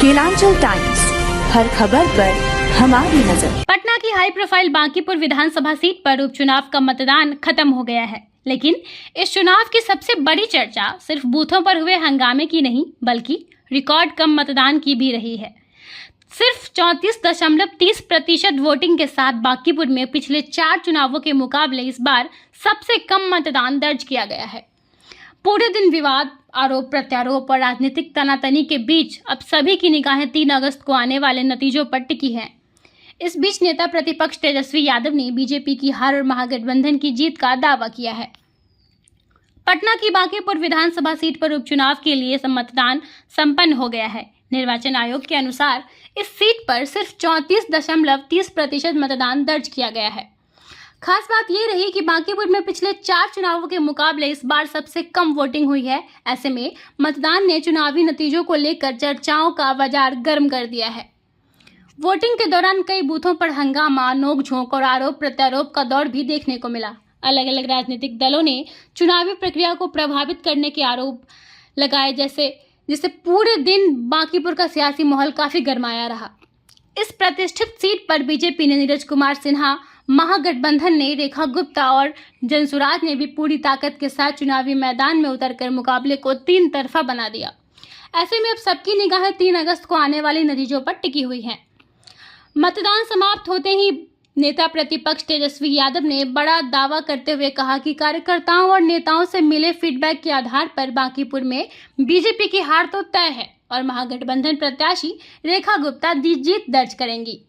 Kelanchal times, हर खबर पर हमारी नजर। पटना की हाई प्रोफाइल बांकीपुर विधानसभा सीट पर उपचुनाव का मतदान खत्म हो गया है, लेकिन इस चुनाव की सबसे बड़ी चर्चा सिर्फ बूथों पर हुए हंगामे की नहीं बल्कि रिकॉर्ड कम मतदान की भी रही है। सिर्फ 34.30% वोटिंग के साथ बांकीपुर में पिछले 4 चुनावों के मुकाबले इस बार सबसे कम मतदान दर्ज किया गया है। पूरे दिन विवाद, आरोप प्रत्यारोप और राजनीतिक तनातनी के बीच अब सभी की निगाहें 3 अगस्त को आने वाले नतीजों पर टिकी हैं। इस बीच नेता प्रतिपक्ष तेजस्वी यादव ने बीजेपी की हार और महागठबंधन की जीत का दावा किया है। पटना की बांकीपुर विधानसभा सीट पर उपचुनाव के लिए मतदान संपन्न हो गया है। निर्वाचन आयोग के अनुसार इस सीट पर सिर्फ 34.30% मतदान दर्ज किया गया है। खास बात यह रही कि बांकीपुर में पिछले 4 चुनावों के मुकाबले इस बार सबसे कम वोटिंग हुई है। ऐसे में मतदान ने चुनावी नतीजों को लेकर चर्चाओं का बाजार गर्म कर दिया है। वोटिंग के दौरान कई बूथों पर हंगामा, नोक-झोंक और आरोप प्रत्यारोप का दौर भी देखने को मिला। अलग अलग राजनीतिक दलों ने चुनावी प्रक्रिया को प्रभावित करने के आरोप लगाए, जिससे पूरे दिन बांकीपुर का सियासी माहौल काफी गरमाया रहा। इस प्रतिष्ठित सीट पर बीजेपी ने नीरज कुमार सिन्हा, महागठबंधन ने रेखा गुप्ता और जनसुराज ने भी पूरी ताकत के साथ चुनावी मैदान में उतरकर मुकाबले को 3 तरफा बना दिया। ऐसे में अब सबकी निगाहें 3 अगस्त को आने वाले नतीजों पर टिकी हुई हैं। मतदान समाप्त होते ही नेता प्रतिपक्ष तेजस्वी यादव ने बड़ा दावा करते हुए कहा कि कार्यकर्ताओं और नेताओं से मिले फीडबैक के आधार पर बांकीपुर में बीजेपी की हार तो तय है और महागठबंधन प्रत्याशी रेखा गुप्ता जीत दर्ज करेंगी।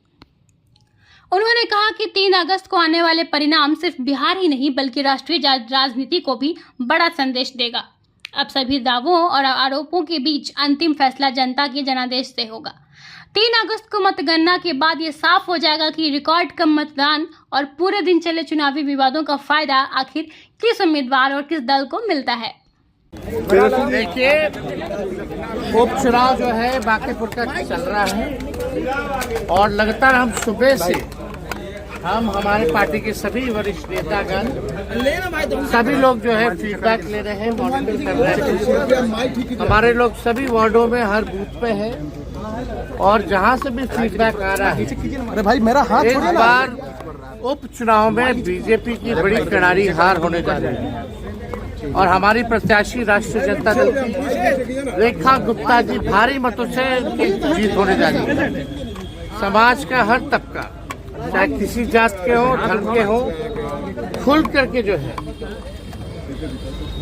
उन्होंने कहा कि 3 अगस्त को आने वाले परिणाम सिर्फ बिहार ही नहीं बल्कि राष्ट्रीय राजनीति को भी बड़ा संदेश देगा। अब सभी दावों और आरोपों के बीच अंतिम फैसला जनता के जनादेश से होगा। 3 अगस्त को मतगणना के बाद ये साफ हो जाएगा कि रिकॉर्ड कम मतदान और पूरे दिन चले चुनावी विवादों का फायदा आखिर किस उम्मीदवार और किस दल को मिलता है। देखिए, उपचुनाव जो है बांकीपुर का चल रहा है और लगातार हम सुबह से हमारे पार्टी के सभी वरिष्ठ नेतागण सभी लोग जो है फीडबैक ले रहे हैं, मॉनिटर कर रहे हैं। हमारे लोग सभी वार्डों में हर बूथ पे है और जहां से भी फीडबैक आ रहा है, अरे भाई मेरा हाथ एक बार उपचुनाव में बीजेपी की बड़ी करारी हार होने जा रही है और हमारी प्रत्याशी राष्ट्रीय जनता दल की रेखा गुप्ता जी भारी मतों से जीत होने जा रही है। समाज का हर तबका, चाहे किसी जात के हो, धर्म के हो, खुल करके जो है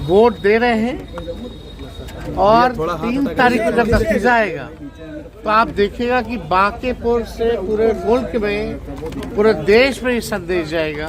वोट दे रहे हैं और 3 तारीख को जब नतीजा आएगा तो आप देखिएगा कि बांकीपुर से पूरे मुल्क में, पूरे देश में ये संदेश जाएगा